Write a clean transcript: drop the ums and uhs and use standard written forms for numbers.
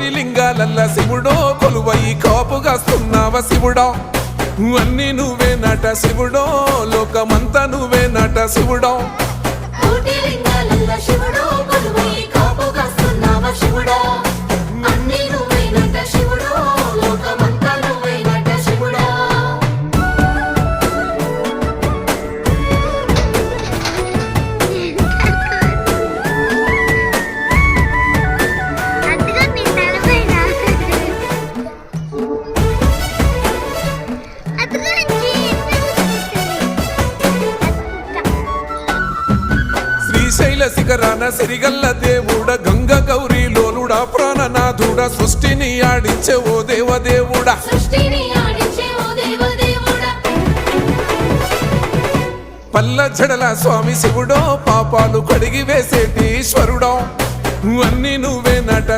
కోటి లింగాలల్ల శివుడో కొలువై కాపుగాస్తున్నావ శివుడా అన్ని నువ్వే నట శివుడో లోకమంతా నువ్వే నట శివుడో కోటి లింగాలల్ల శివుడో కొలువై కాపుగాస్తున్నావ శివుడా అన్ని నువ్వే నట శివుడో లోకమంతా నువ్వే నట శివుడా శ్రీశైల శిఖరాన సిరిగల్ల దేవుడ గంగ గౌరీ లోలుడా ప్రాణనాథుడ సృష్టిని ఆడించే ఓ దేవదేవుడా సృష్టిని ఆడించే ఓ దేవదేవుడా పల్ల జడల స్వామి శివుడో పాపాలు కడిగి వేసేటి ఈశ్వరుడో అన్ని నువ్వే నట